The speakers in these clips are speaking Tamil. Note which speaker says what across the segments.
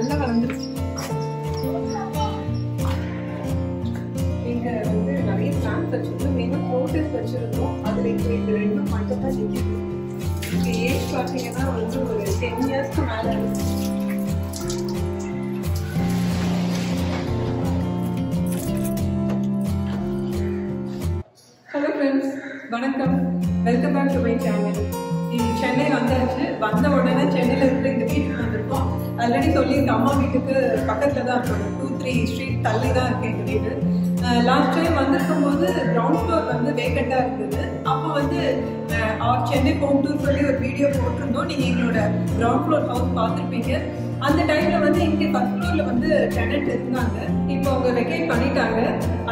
Speaker 1: நல்லா வளர்ந்துருச்சு. இங்க வந்து நிறைய பிளான்ஸ் வச்சிருந்தோம், மெயினா ப்ரோட்டஸ் வச்சிருந்தோம். அதுல இப்போ இந்த ரெண்டும் மட்டும் தான் நிற்கிது. இங்க ஏஜ் பார்த்தீங்கன்னா வந்து ஒரு 10 இயர்ஸ்க்கு மேல இருக்கு. ஹலோ ஃப்ரெண்ட்ஸ், வணக்கம். Welcome back to my channel. Chennai வந்தாச்சு. வந்த உடனே சென்னையில் இருக்கிற இந்த வீட்டுக்கு வந்திருக்கோம். ஆல்ரெடி சொல்லியிருக்கேன், அம்மா வீட்டுக்கு பக்கத்தில் தான் இருக்கும், 2-3 ஸ்ட்ரீட் தள்ளி தான் இருக்கு எங்கள் வீடு. லாஸ்ட் டைம் வந்திருக்கும் போது கிரவுண்ட் ஃப்ளோர் வந்து வேக்கண்டாக இருந்தது. அப்போ வந்து சென்னை ஹோம் டூர் சொல்லி ஒரு வீடியோ போட்டிருந்தோம். நீங்கள் எங்களோட கிரவுண்ட் ஃப்ளோர் ஹவுஸ் பார்த்துருப்பீங்க. அந்த டைம்ல வந்து இங்கே ஃபர்ஸ்ட் ஃப்ளோர்ல வந்து டெனன்ட் இருந்தாங்க. இப்போ அவங்க வெக்கேட் பண்ணிட்டாங்க.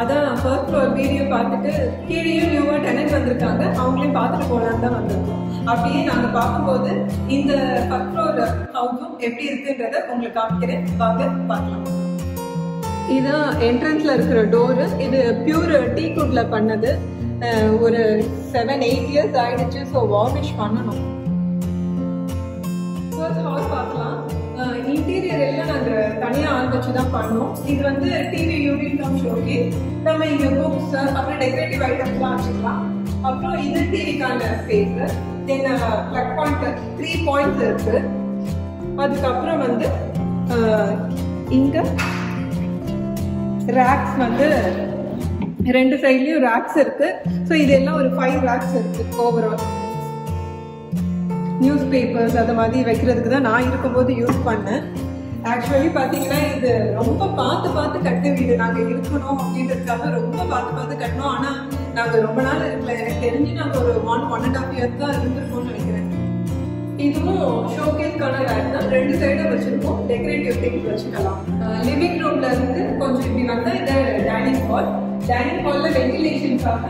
Speaker 1: அதான் ஃபர்ஸ்ட் ஃப்ளோர் வீடியோ பார்த்துட்டு கீழே நியூவா டெனன்ட் வந்திருக்காங்க, அவங்களையும் பார்த்துட்டு போகலான்னு தான் வந்திருக்கோம். அப்படியே நாங்கள் பார்க்கும்போது இந்த ஃபர்ஸ்ட் ஃப்ளோர் ஹவுஸும் எப்படி இருக்குன்றத உங்களுக்கு காமிக்கிறேன், வாங்க பார்க்கலாம். இதுதான் என்ட்ரன்ஸ்ல இருக்கிற டோரு. இது பியூர் டீக்குட்ல பண்ணது. ஒரு 7-8 இயர்ஸ் ஆயிடுச்சு. ஸோ வார்னிஷ் பண்ணணும். ஃபர்ஸ்ட் ஹவுஸ் பார்க்கலாம். இன்டீரியர் எல்லாம் நாங்கள் தனியாக ஆள் வச்சு தான் பண்ணோம். இது வந்து டிவி யூனிட் கம் ஷோகேஸ். நம்ம இங்கே புக்ஸ் அப்புறம் டெக்கரேட்டிவ் ஐட்டம்ஸ்லாம் வச்சுக்கலாம். அப்புறம் இது டிவிக்கான ஸ்பேஸ். தென் பிளக் பாயிண்ட் 3 பாயிண்ட்ஸ் இருக்கு. அதுக்கப்புறம் வந்து இங்க ரேக்ஸ் வந்து 2 சைட்லயும் ரேக்ஸ் இருக்கு. ஸோ இதெல்லாம் ஒரு 5 ரேக்ஸ் இருக்கு ஓவரால். நியூஸ் பேப்பர்ஸ் அதை மாதிரி வைக்கிறதுக்கு தான் நான் இருக்கும்போது யூஸ் பண்ணேன். ஆக்சுவலி பார்த்தீங்கன்னா இது ரொம்ப பார்த்து கட்டின வீடு. நாங்கள் இருக்கணும் அப்படின்றதுக்காக ரொம்ப பார்த்து கட்டணும். ஆனால் நாங்கள் ரொம்ப நாள் இருக்கல. எனக்கு தெரிஞ்சு நாங்கள் ஒரு 1.5 இயர்ஸ் தான் இருந்திருக்கோம்னு நினைக்கிறேன். இதுவும் ஷோகேஸ்க்கான ரேக் தான். 2 சைடும் வச்சிருக்கோம். டெக்கரேட்டிவ் திங்ஸ் வச்சுக்கலாம். லிவிங் ரூம்ல இருந்து கொஞ்சம் இப்படி வந்தால் இந்த டைனிங் ஹால். டைனிங் ஹால்ல வென்டிலேஷனுக்காக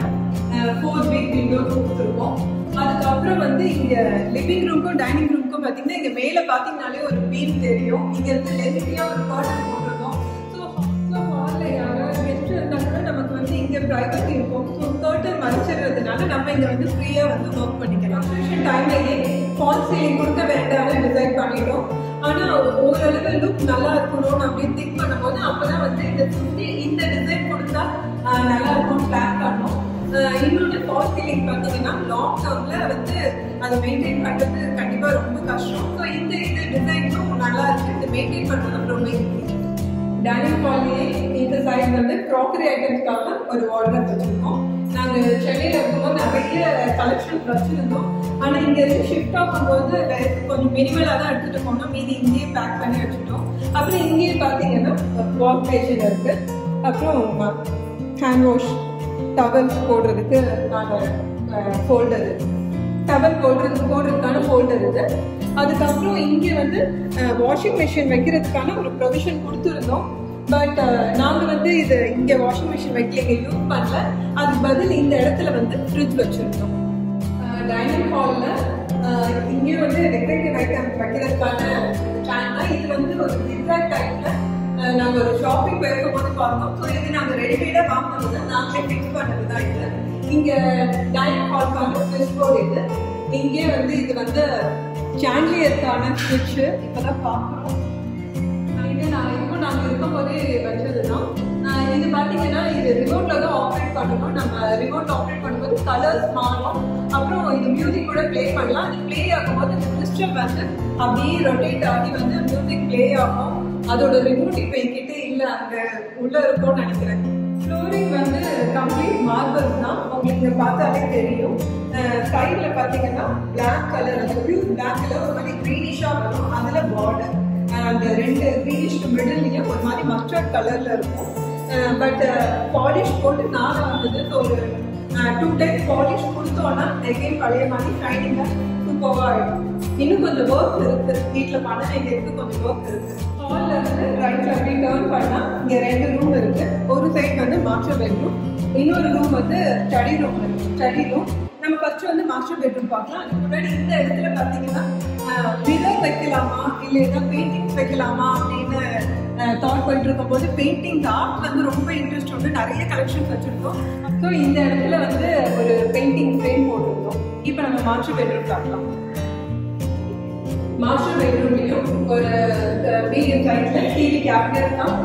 Speaker 1: 4 பிக் விண்டோஸ் கொடுத்துருக்கோம். அதுக்கப்புறம் வந்து இங்க லிவிங் ரூமுக்கும் டைனிங் ரூமுக்கும் பார்த்தீங்கன்னா இங்க மேல பார்த்தீங்கன்னாலே ஒரு பீம் தெரியும். இங்க இருந்து லென்த்தியா ஒரு கார்டன் போட்டிருக்கோம். ஸோ ஹால்ல யாராவது கெஸ்ட் இருந்தா கூட நமக்கு வந்து இங்க பிரைவசி இருக்கும். ஸோ கர்டன் மறைச்சிடுறதுனால நம்ம இங்க வந்து ஃப்ரீயா வந்து ஒர்க் பண்ணிக்கலாம். கன்ஸ்ட்ரக்ஷன் டைம்லயே ஃபால் சீலிங் கொடுக்க வேண்டாம்னு டிசைட் பண்ணிட்டோம். ஆனா ஓரளவு லுக் நல்லா இருக்கணும் அப்படின்னு திங்க் பண்ணும்போது அப்பதான் வந்து இந்த சுத்தி இந்த டிசைன் கொடுத்தா நல்லா இருக்கும் பிளான் பண்ணோம். இன்னொன்று ஃபால் சீலிங் பார்த்தீங்கன்னா லாங் டேர்ம்ல வந்து அதை மெயின்டைன் பண்ணுறது கண்டிப்பா ரொம்ப கஷ்டம். ஸோ இந்த டிசைனும் நல்லா இருக்கு. இது மெயின்டைன் பண்ணுறது ரொம்ப ஈஸி. டைனிங் ஹால்லேயே இந்த சைடு வந்து க்ராக்கரி ஐட்டம்ஸ்க்காக ஒரு வார்ட்ரோப் வச்சிருக்கோம். நாங்கள் சென்னையில் இருக்கும்போது நிறைய கலெக்ஷன்ஸ் வச்சிருந்தோம். ஆனால் இங்கே இருந்து ஷிஃப்ட் ஆகும்போது கொஞ்சம் மினிமலாக தான் எடுத்துகிட்டு போனோம். மீதி இங்கேயே பேக் பண்ணி வச்சுட்டோம். அப்புறம் இங்கேயே பார்த்தீங்கன்னா வாஷ் பேஷன் இருக்கு. அப்புறம் ஹேண்ட் வாஷ் டவல்ஸ் போடுறதுக்கு ஃபோல்டர், டவல் போடுறதுக்கான ஃபோல்டர் இது. அதுக்கப்புறம் இங்கே வந்து வாஷிங் மிஷின் வைக்கிறதுக்கான ஒரு ப்ரொவிஷன் கொடுத்துருந்தோம். பட் நாங்கள் வந்து இது இங்கே வாஷிங் மிஷின் வைக்கல, இங்கே யூஸ் பண்ணல. அதுக்கு பதில் இந்த இடத்துல வந்து ஃப்ரிட்ஜ் வச்சுருந்தோம். டைனிங் ஹாலில் இங்கே வந்து டெக்கரேட்டிவ் ஐட்டம் வைக்கிறதுக்கான ஸ்டாண்ட் தான். இது வந்து ஒரு ஜிக்ஸாக் டைப்ல நாங்கள் ஒரு ஷாப்பிங் போயிருக்கும் போது பார்த்தோம். ஸோ இது நாங்கள் ரெடிமேடாக வாங்கினது, நாங்களே ஃபிக்ஸ் பண்ணது தான் இது. இங்கே டைனிங் ஹால்க்கான ஸ்விட்ச் போர்டு இது. இங்கே வந்து இது வந்து சாண்டிலியருக்கான ஸ்விட்சு இப்போதான் பார்க்குறோம். இது நாங்கள் இருக்கும் போதே வச்சது தான். இது பார்த்தீங்கன்னா இது ரிமோட்ல தான் ஆப்ரேட் பண்ணணும். நம்ம ரிமோட் ஆப்ரேட் பண்ணும்போது கலர்ஸ் மாறும். அப்புறம் இது மியூசிக் கூட ப்ளே பண்ணலாம். அது ப்ளே ஆகும்போது இந்த கிறிஸ்டல் வந்து அப்படியே ரொட்டேட் ஆகி வந்து மியூசிக் ப்ளே ஆகும். அதோட ரிமோட் இப்போ என்கிட்ட இல்லை, அங்கே உள்ள இருக்கும்னு நினைக்கிறேன். ஃப்ளோரிங் வந்து கம்ப்ளீட் மார்பிள்ஸ் தான். உங்களுக்கு பார்த்தாலே தெரியும். சைடில் பார்த்தீங்கன்னா பிளாக் கலர், அந்த பியூர் பிளாக்ல ஒரு மாதிரி க்ரீனிஷாக வரும். அதில் பார்டர் அந்த 2 க்ரீனிஷ்க்கு மிடில்லையும் ஒரு மாதிரி மஸ்டர்ட் கலர்ல இருக்கும். பட் பாலிஷ் போட்டு நாள் ஆகுது. ஸோ ஒரு 2 டைம் பாலிஷ் கொடுத்தோன்னா எகைன் பழைய மாதிரி ஷைனிங்காக சூப்பராக ஆகிடும். இன்னும் கொஞ்சம் ஒர்க் இருக்கு வீட்டில் பண்ண வேண்டியதுக்கு, கொஞ்சம் ஒர்க் இருக்கு. ஹால்ல இருந்து ரைட்ல அப்படி டர்ன் பண்ணா இங்க 2 ரூம் இருக்கு. ஒரு சைடு வந்து மாஸ்டர் பெட்ரூம், இன்னொரு ரூம் வந்து ஸ்டடி ரூம் இருக்கு. ஸ்டடி ரூம் நம்ம ஃபர்ஸ்ட் வந்து மாஸ்டர் பெட்ரூம் பார்க்கலாம். அதுக்கு முன்னாடி இந்த இடத்துல பார்த்தீங்கன்னா மிரர் வைக்கலாமா இல்லை ஏதாவது பெயிண்டிங்ஸ் வைக்கலாமா அப்படின்னு தாட் பண்ணிட்டு இருக்கும் போது பெயிண்டிங் ஆர்ட் வந்து ரொம்ப இன்ட்ரெஸ்ட் உண்டு. நிறைய கலெக்ஷன்ஸ் வச்சிருக்கோம். ஸோ இந்த இடத்துல வந்து ஒரு பெயிண்டிங் ஃப்ரேம் போட்டிருந்தோம். இப்போ நம்ம மாஸ்டர் பெட்ரூம் பார்க்கலாம். மாஸ்டர் பெட்ரூம்லையும் ஒரு மீடியம் சைஸ்ல டிவி கேபினட் தான்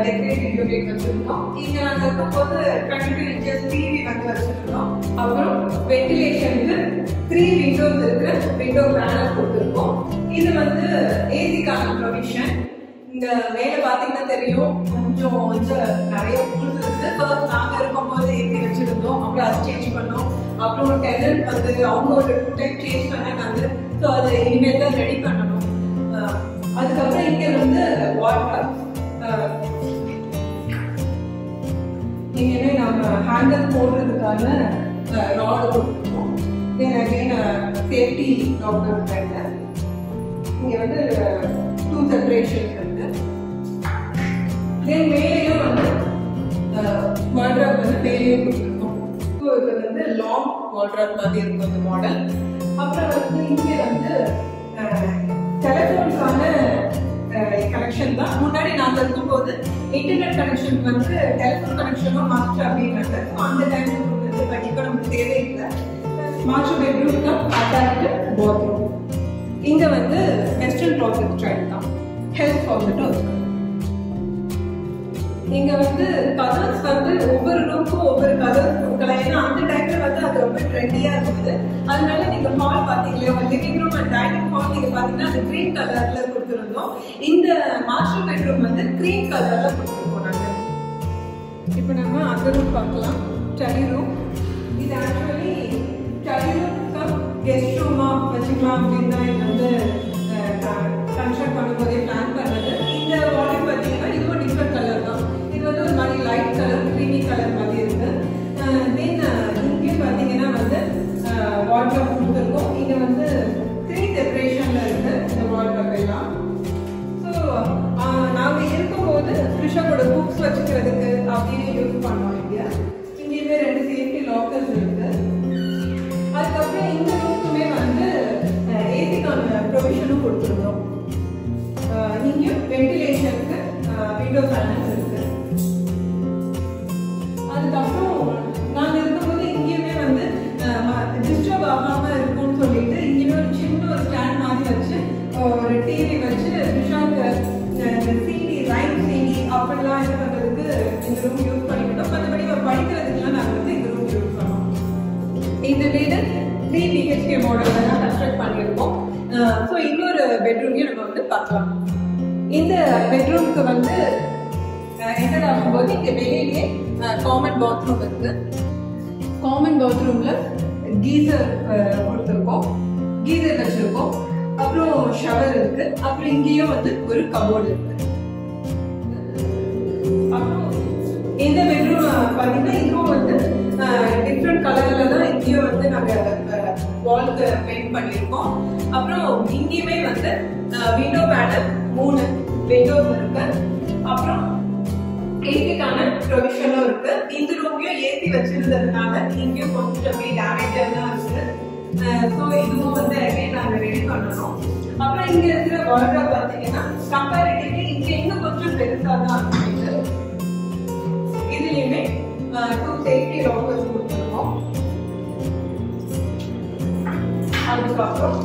Speaker 1: டெக்கரேட்டிவ் யூனிட் வச்சிருக்கோம். இங்க நாங்க இருக்கும்போது 22 inches டிவி வந்து வச்சிருக்கோம். அப்புறம் வென்டிலேஷனுக்கு 3 விண்டோஸ் இருக்கு. விண்டோ பேனல் கொடுத்துருக்கோம். இது வந்து ஏசிக்கான ப்ரொவிஷன். இங்க மேல பாத்தீங்கன்னா தெரியும் கொஞ்சம் நிறைய டூல்ஸ் இருக்கு. ஃபர்ஸ்ட் நாங்க இருக்கும்போது ஏசி வச்சிருந்தோம். அப்புறம் அது சேஞ்ச் பண்ணோம். அப்புறம் டெனன்ட் வந்து அவங்க ஒரு 2 டைம் சேஞ்ச் பண்ணாங்க. ஸோ அதை இனிமேல் தான் ரெடி பண்ணணும். அதுக்கப்புறம் இங்க வந்து வாட்டர் இங்கே நம்ம ஹேண்டல் போடுறதுக்கான ராட் கொடுத்துருக்கோம். தென் அகைன் சேஃப்டி டாக்டர் இங்க வந்து 2 செப்பரேஷன்ஸ் இருக்கு. தென் மேலேயும் வந்து வாட்ராப் வந்து மேலேயும் கொடுத்துருக்கோம். ஸோ இது வந்து லாங் வாட்ராப் மாதிரி இருக்கும் இந்த மாடல். அப்புறம் வந்து இங்க வந்து டெலிஃபோன்ஸான கனெக்ஷன் தான். முன்னாடி நாங்கள் இருக்கும்போது இன்டர்நெட் கனெக்ஷன் வந்து டெலிஃபோன் கனெக்ஷனும் மாஸ்டர் அப்படின்னு அந்த டைம்ல கொடுக்குறது. பட் இப்போ நமக்கு தேவையில்லை. மாஸ்டர் பெட்ரூம் தான் அட்டாச்டு பாத்ரூம். இங்க வந்து வெஸ்டர்ன் க்ளாசெட் ஸ்டைல் தான். ஹெல்த் ஃபார்மட்டும் இருக்கு. இங்க வந்து கலர்ஸ் வந்து ஒவ்வொரு ரூமுக்கும் ஒவ்வொரு கலர்ஸ் கொடுக்கலாம். ஏன்னா அந்த டைம்ல வந்து அது ரொம்ப ட்ரெண்டியா இருந்தது. அதனால நீங்க ஹால் பாத்தீங்களா, உங்க living room and dining hall நீங்க பாத்தீங்கன்னா அது கிரீன் கலர்ல கொடுத்துருந்தோம். இந்த மாஸ்டர் பெட்ரூம் வந்து கிரீன் கலர்ல கொடுத்துருக்கோம் நாங்க. இப்போ நம்ம அந்த ரூம் பார்க்கலாம். Study room. இது ஆக்சுவலி ஸ்டடி ரூம் கெஸ்ட் ரூமா வச்சுக்கலாம் அப்படின்னு தான் இது வந்து கன்ஸ்ட்ரக்ட் பண்ணும்போதே பிளான் பண்ணது. இந்த வால் பார்த்தீங்கன்னா இதுவும் டிஃப்ரெண்ட் கலர் தான். இது வந்து ஒரு மாதிரி லைட் கலர் க்ரீமி கலர் மாதிரி இருக்கு. தென் இங்கேயும் பார்த்தீங்கன்னா வந்து வாட்ரப் கொடுத்துருக்கோம். இங்கே வந்து 3 செப்பரேஷன்ல இருக்கு இந்த வாட்ரப் எல்லாம். ஸோ நாங்கள் இருக்கும்போது ரிஷபோட புக்ஸ் வச்சுக்கிறதுக்கு அப்படின்னு யூஸ் பண்ணோம். இங்கேயுமே 2 சேஃப்டி லாக்கர்ஸ் இருக்கு. அதுக்கப்புறம் இந்த ரூமுக்குமே வந்து ஏசிக்கான ப்ரொவிஷனும் கொடுத்துருந்தோம். இங்கேயும் வென்டிலேஷனுக்கு விண்டோ பேனல்ஸ் இருக்கு. அதுக்கப்புறம் நாங்கள் இருக்கும்போது இங்கேயுமே வந்து டிஸ்டர்ப் ஆகாம இருக்கும்னு சொல்லிட்டு இங்கேயுமே ஒரு சின்ன ஒரு ஸ்டாண்ட் மாதிரி வச்சு ஒரு டிவி வச்சு ரிஷாக்கு சிடி ரைம் சிடி அப்படிலாம் இது பண்ணுறதுக்கு இந்த ரூம் யூஸ் பண்ணிக்கிட்டோம். மற்றபடி படிக்கிறதுக்குலாம் நாங்கள் வந்து இந்த ரூம் யூஸ் பண்ணோம். இந்த வீடு 3 BHK மாடல்ல தான் கன்ஸ்ட்ரக்ட் பண்ணியிருக்கோம். ஸோ இன்னொரு பெட்ரூமையும் நம்ம வந்து பார்க்கலாம். இந்த பெட்ரூமுக்கு வந்து என்டர் ஆகும்போது இங்கே வெளியிலேயே காமன் பாத்ரூம் இருக்கு. காமன் பாத்ரூம்ல கீசர் கொடுத்துருக்கோம். கீசர் வச்சிருக்கோம். அப்புறம் ஷவர் இருக்கு. அப்புறம் இங்கேயும் வந்து ஒரு கபோர்டு இருக்கு. அப்புறம் இந்த பெட்ரூம் பார்த்தீங்கன்னா இதுவும் வந்து டிஃப்ரெண்ட் கலர்ல தான் இங்கேயும் வந்து நாங்கள் வால்க்கு பெயிண்ட் பண்ணியிருக்கோம். அப்புறம் இங்கேயுமே வந்து விண்டோ பேனல் 3 விண்டோஸ் இருக்கு. அப்புறம் ஏசிக்கான ப்ரொவிஷனும் இருக்கு. இந்த ரூம்லயும் ஏசி வச்சிருந்ததுனால இங்கேயும் கொஞ்சம் டேமேஜா தான் இருக்கு. ஸோ இதுவும் வந்து நாங்கள் ரெடி பண்ணணும். அப்புறம் இங்க இருக்கிற வார்ட்ரோப் பார்த்தீங்கன்னா கம்பேரிட்டிவ்லி இங்க இன்னும் கொஞ்சம் பெருசா தான் இருக்கு. இதுலயுமே 2 சேஃப்டி லாக்கர்ஸ் கொடுத்துருக்கோம். அதுக்கப்புறம்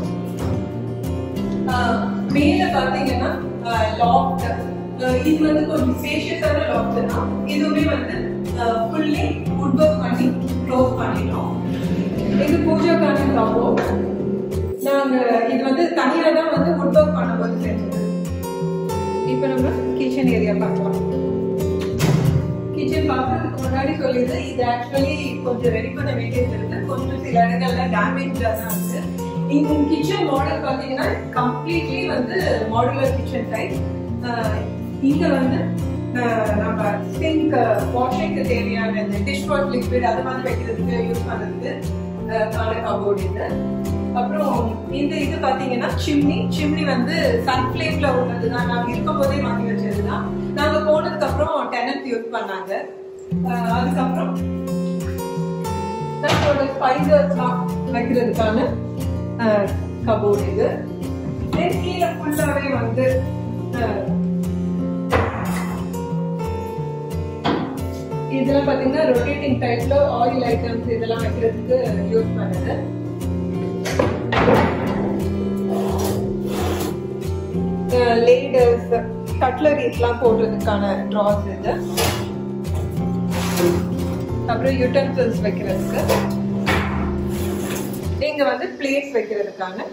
Speaker 1: மேல பாத்தீங்கன்னா லாக்ட். இது வந்து கொஞ்சம் ஸ்பேஷியஸான லாக்ட் தான். இதுவுமே வந்து ஃபுல்லி வுட் ஒர்க் பண்ணி க்ளோஸ் பண்ணிட்டோம். இது பூஜைக்கான கபோர்ட். நாங்க இது வந்து தனியா தான் வந்து வுட் ஒர்க் பண்ணும்போது செஞ்சது. இப்போ நம்ம கிச்சன் ஏரியா பார்க்கலாம். கிச்சன் பார்க்கறதுக்கு முன்னாடி சொல்லிட்டு இது ஆக்சுவலி கொஞ்சம் ரெடி பண்ண வேண்டியது இருக்கு. கொஞ்சம் சில இடங்கள்ல டேமேஜா தான் இருக்கு. இந்த கிச்சன் மாடல் பாத்தீங்கன்னா கம்ப்ளீட்லி வந்து மாடுலர் கிச்சன் டைப். இங்க வந்து நம்ம சிங்க் வாஷிங்க்கு தேவையான டிஷ் வாஷ் லிக்விட் அது மாதிரி வைக்கிறதுக்கு யூஸ் பண்றதுக்கு கபோர்ட் இது. அப்புறம் இந்த இது பாத்தீங்கன்னா சிம்னி வந்து சன் ஃபிளேம்ல உள்ளதுதான். நாங்க இருக்கும் போதே வாங்கி வச்சதுதான். நாங்க போனதுக்கு அப்புறம் டெனன்ட் யூஸ் பண்ணாங்க. அதுக்கப்புறம் நம்மளோட ஸ்பைசஸ்லாம் வைக்கிறதுக்கான கபோர்ட் இது. கீழே ஃபுல்லாவே வந்து இதெல்லாம் பாத்தீங்கன்னா ரொட்டேட்டிங் டைப்ல ஆயில் ஐட்டம்ஸ் இதெல்லாம் வைக்கிறதுக்கு யூஸ் பண்ணுது. லேடர்ஸ் கட்லரிஸ்லாம் போடுறதுக்கான ட்ராஸ் இது. அப்புறம் யூட்டன்சில்ஸ் வைக்கிறதுக்கு, இங்க வந்து பிளேட்ஸ் வைக்கிறதுக்கான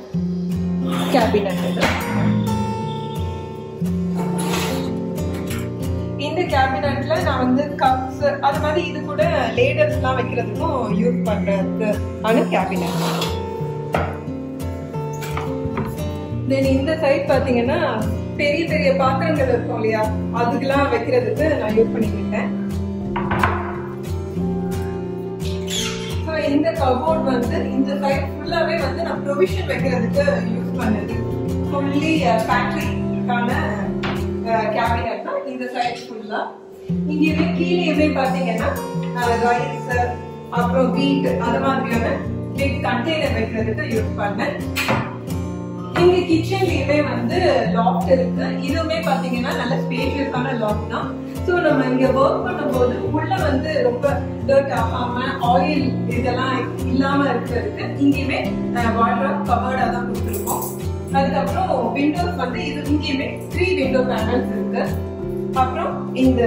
Speaker 1: கேபினட் இது. இந்த கேபினட்ல நான் வந்து கப்ஸ் அது மாதிரி இது கூட லேடர்ஸ்லாம் வைக்கிறதுக்கும் யூஸ் பண்றதுக்கான கேபினட். தென் இந்த சைட் பாத்தீங்கன்னா பெரிய பெரிய பாத்திரங்கள் இருக்கும் இல்லையா, அதுக்கெல்லாம் வைக்கிறதுக்கு நான் யூஸ் பண்ணிக்கிட்டேன். இந்த கபோர்ட் வந்து இந்த சைட் ஃபுல்லாவே வந்து நான் ப்ரொவிஷன் வைக்கிறதுக்கு யூஸ் பண்ணது. ஃபுல்லி ஃபேக்டரிக்கான கேபினட் தான் இந்த சைட் ஃபுல்லா. இங்கேயுமே கீழேயுமே பாத்தீங்கன்னா ரைஸ் அப்புறம் வீட் அது மாதிரியான பிக் கண்டெய்னர் வைக்கிறதுக்கு யூஸ் பண்ணேன். இங்க கிச்சன்லயுமே வந்து லாஃப்ட் இருக்கு. இதுவுமே பாத்தீங்கன்னா நல்ல ஸ்பேஷியஸான லாஃப்ட் தான். ஸோ நம்ம இங்க ஒர்க் பண்ணும்போது உள்ள வந்து ரொம்ப டர்ட் ஆகாம ஆயில் இதெல்லாம் இல்லாம இருக்கிறதுக்கு இங்கேயுமே வார்ட்ரோப் கபர்டா தான் கொடுத்துருக்கோம். அதுக்கப்புறம் விண்டோஸ் வந்து இது இங்கேயுமே 3 விண்டோ பேனல்ஸ் இருக்கு. அப்புறம் இந்த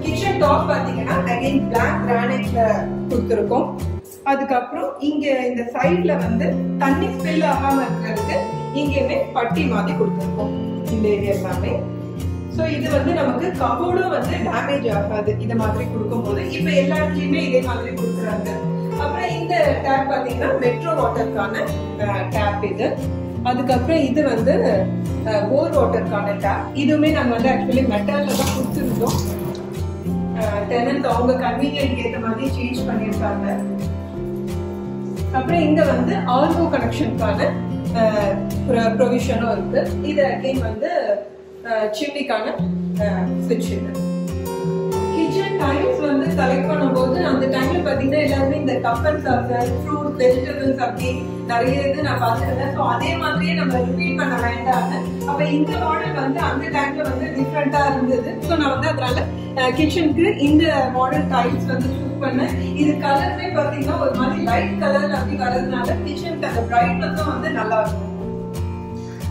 Speaker 1: கிச்சன் டாப் பாத்தீங்கன்னா அகைன் பிளாக் கிரானைட்ல கொடுத்துருக்கோம். அதுக்கப்புறம் இங்க இந்த சைட்ல வந்து தண்ணி ஸ்பில் ஆகாம இருக்கிறதுக்கு இங்கேயுமே பட்டி மாதிரி கொடுத்துருக்கோம் இந்த ஏரியா எல்லாமே. ஸோ இது வந்து நமக்கு கபோர்டும் வந்து டேமேஜ் ஆகாது இதை மாதிரி கொடுக்கும்போது. இப்போ எல்லா இடத்துலையுமே இதே மாதிரி கொடுக்குறாங்க. அப்புறம் இந்த டேப் பார்த்தீங்கன்னா மெட்ரோ வாட்டருக்கான டேப் இது. அதுக்கப்புறம் இது வந்து போர் வாட்டருக்கான டேப். இதுவுமே நாங்கள் வந்து ஆக்சுவலி மெட்டல்ல தான் கொடுத்துருந்தோம். டெனன்ட் அவங்க கன்வீனியன்ட் ஏற்ற மாதிரி சேஞ்ச் பண்ணியிருக்காங்க. அப்புறம் இங்க வந்து ஆர்ஓ கனெக்ஷனுக்கான ப்ரொவிஷனும் இருக்கு. இது அகைன் வந்து சிம்னிக்கான ஸ்விட்ச் இது. கிச்சன் டைல்ஸ் வந்து செலக்ட் பண்ணும்போது அந்த டைம்ல பாத்தீங்கன்னா எல்லாருமே இந்த cup and serve fruit vegetables அப்படி நிறைய இது நான் பார்த்துருந்தேன். ஸோ அதே மாதிரியே நம்ம ரிப்பீட் பண்ண வேண்டாம்னு அப்ப இந்த மாடல் வந்து அந்த டைம்ல வந்து டிஃப்ரெண்டா இருந்தது. ஸோ நான் வந்து அதனால கிச்சனுக்கு இந்த மாடல் டைல்ஸ் வந்து சூஸ் பண்ணேன். இது கலருமே பாத்தீங்கன்னா ஒரு மாதிரி லைட் கலர் அப்படி வர்றதுனால கிச்சனுக்கு அந்த பிரைட்னஸும் வந்து நல்லா இருக்கும்.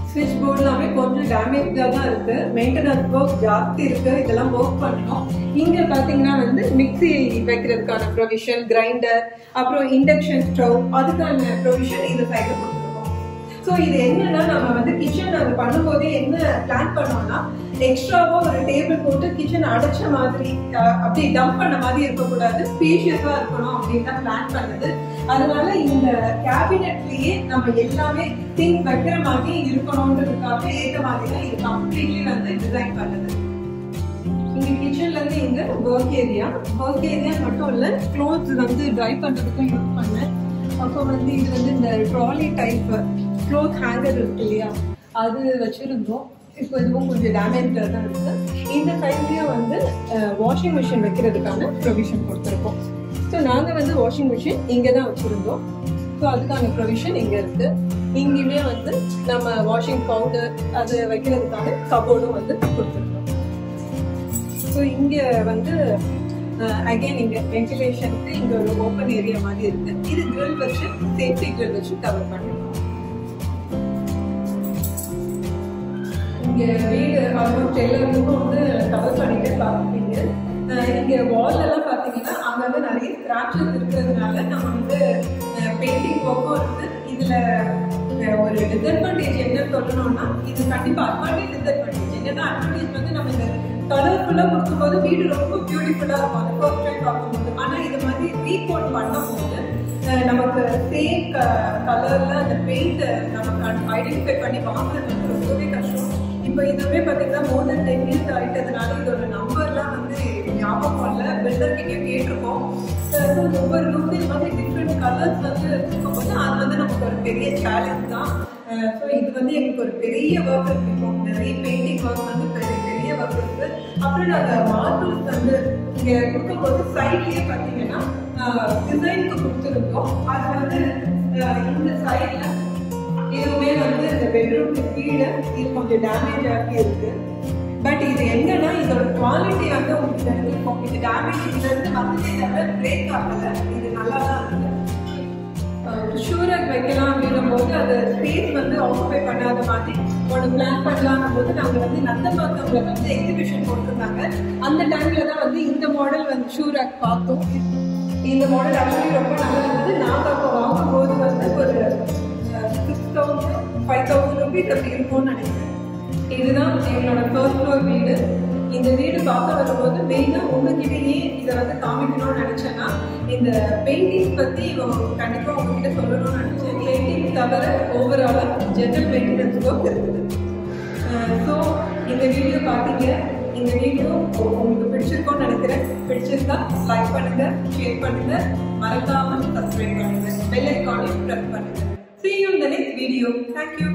Speaker 1: ஸ்விட்ச் போர்டு எல்லாமே கொஞ்சம் டேமேஜா தான் இருக்கு. மெயின்டெனன்ஸ் ஒர்க் ஜாஸ்தி இருக்கு. இதெல்லாம் ஒர்க் பண்ணணும். இங்க பாத்தீங்கன்னா வந்து மிக்சி வைக்கிறதுக்கான ப்ரொவிஷன், கிரைண்டர், அப்புறம் இண்டக்ஷன் ஸ்டவ் அதுக்கான ப்ரொவிஷன் இந்த சைட்ல கொடுத்துருக்கோம். ஸோ இது என்னன்னா நம்ம வந்து கிச்சன் நாங்க பண்ணும்போதே என்ன பிளான் பண்ணோம்னா எக்ஸ்ட்ராவா ஒரு டேபிள் போட்டு கிச்சன் அடைச்ச மாதிரி அப்படி டம்ப் பண்ண மாதிரி இருக்கக்கூடாது, ஸ்பேஷியஸா இருக்கணும் அப்படின்னு தான் பிளான் பண்ணது. அதனால இந்த கேபினெட்லயே நம்ம எல்லாமே திங்க் வைக்கிற மாதிரி இருக்கணும்ன்றதுக்காக ஏற்ற மாதிரி தான் இது கம்ப்ளீட்லி வந்து டிசைன் பண்ணது. இங்க கிச்சன்ல இருந்து இங்க ஒர்க் ஏரியா மட்டும் இல்ல, க்ளோத்ஸ் வந்து ட்ரை பண்றதுக்கும் யூஸ் பண்ணேன். அப்போ வந்து இது வந்து இந்த ட்ராலி டைப் க்ளோத் ஹேங்கர் இருக்கு இல்லையா, அது வச்சிருந்தோம். இப்போ இதுவும் கொஞ்சம் டேமேஜ்ல தான் இருக்கு. இந்த சைட்லயும் வந்து வாஷிங் மிஷின் வைக்கிறதுக்கான ப்ரொவிஷன் கொடுத்துருக்கோம். ஸோ நாங்கள் வந்து வாஷிங் மிஷின் இங்கே தான் வச்சுருந்தோம். ஸோ அதுக்கான ப்ரொவிஷன் இங்கே இருக்குது. இங்கேயுமே வந்து நம்ம வாஷிங் பவுடர் அது வைக்கிறதுக்கான கபோர்டும் வந்து கொடுத்துருக்கோம். ஸோ இங்கே வந்து அகைன் இங்கே வென்டிலேஷனுக்கு இங்கே ஒரு ஓப்பன் ஏரியா மாதிரி இருக்குது. இது கிரில் வச்சு சேஃப்டி கிரில் வச்சு கவர் பண்ணிருக்கோம். இங்கே வீடு ஆல்மோஸ்ட் எல்லாருக்கும் வந்து கவர் பண்ணிட்டு பார்த்துப்பீங்க. இங்கே வால் எல்லாம் பார்த்தீங்கன்னா அங்கங்கே நிறைய ஸ்கிராச்சஸ் இருக்கிறதுனால நம்ம வந்து பெயிண்டிங் ஒர்க்கும் இருக்குது. இதில் ஒரு டிஸ்அட்வான்டேஜ் என்ன சொல்லணும்னா, இது கண்டிப்பாக அட்வான்டேஜ் டிஸ்அட்வான்டேஜ் என்னன்னா, அட்வான்டேஜ் வந்து நம்ம இந்த கலர்ஃபுல்லாக கொடுக்கும்போது வீடு ரொம்ப பியூட்டிஃபுல்லாக இருக்கும் அந்த ஃபர்ஸ்ட் டைம் பார்க்கும்போது. ஆனால் இது மாதிரி ரீகோட் பண்ணும்போது நமக்கு சேம் கலரில் அந்த பெயிண்ட் நமக்கு ஐடென்டிஃபை பண்ணி வாங்குறது வந்து ரொம்பவே கஷ்டம். இப்போ இதுவே பார்த்தீங்கன்னா மோர் தென் 10 years ஆகிட்டதுனால இதோட நம்பர்லாம் வந்து ஞாபகம் இல்லை. பில்டர்கிட்டே கேட்டிருக்கோம். ஒவ்வொரு ரூம் இது மாதிரி டிஃப்ரெண்ட் கலர்ஸ் வந்து இருக்கும்போது அது வந்து நமக்கு ஒரு பெரிய சேலஞ்ச் தான். ஸோ இது வந்து எங்களுக்கு ஒரு பெரிய ஒர்க் இருக்கு. இப்போ நிறைய பெயிண்டிங் ஒர்க் வந்து பெரிய ஒர்க் இருக்கு. அப்புறம் நாங்கள் மார்பிள்ஸ் வந்து இங்கே கொடுக்கும்போது சைட்லேயே பார்த்தீங்கன்னா டிசைனுக்கு கொடுத்துருந்தோம். அது வந்து இந்த சைடில் இதுவுமே வந்து இந்த பெட்ரூம்க்கு கீழே இது கொஞ்சம் டேமேஜ் ஆகி இருக்கு. பட் இது என்னன்னா இதோட குவாலிட்டி வந்து உங்களுக்கு தெரிஞ்சிருக்கும். இது டேமேஜ் இதுல இருந்து வந்ததே தவிர பிரேக் ஆகல. இது நல்லா தான் இருக்கு. ஷூரக் வைக்கலாம் அப்படின்னும் போது அது ஸ்பேஸ் வந்து ஆக்குபை பண்ணாத மாதிரி ஒன்று பிளான் பண்ணலாம்னும் போது நாங்கள் வந்து நந்தம்பாக்கம்ல வந்து எக்ஸிபிஷன் போட்டிருந்தாங்க. அந்த டைம்ல தான் வந்து இந்த மாடல் வந்து ஷூரக் பார்த்தோம். இந்த மாடல் ஆக்சுவலி ரொம்ப நல்லா இருந்தது. நாங்கள் அப்போ வாங்கும்போது வந்து ஒரு 6,000 5,000 rupees அப்படி இருக்கும்னு நினைக்கிறேன். இதுதான் எங்களோட ஃபர்ஸ்ட் ஃப்ளோர் வீடு. இந்த வீடு பார்க்க வரும்போது மெயினாக உங்ககிட்டயே இதை வந்து காமிக்கணும்னு நினச்சேன்னா இந்த பெயிண்டிங் பற்றி இவங்க கண்டிப்பாக உங்ககிட்ட சொல்லணும்னு நினச்சேன். பெயிண்டிங் தவிர ஓவராலாக ஜெனரல் மெயின்டெனன்ஸ் ஒர்க் இருக்குது. ஸோ இந்த வீடியோ பார்த்தீங்க. இந்த வீடியோ உங்களுக்கு பிடிச்சிருக்கோன்னு நினைக்கிறேன். பிடிச்சிருந்தா லைக் பண்ணுங்க, ஷேர் பண்ணுங்க, மறக்காம சப்ஸ்கிரைப் பண்ணுங்க, பெல் ஐகானையும் பிரஸ் பண்ணுங்க. See you in the next video. Thank you.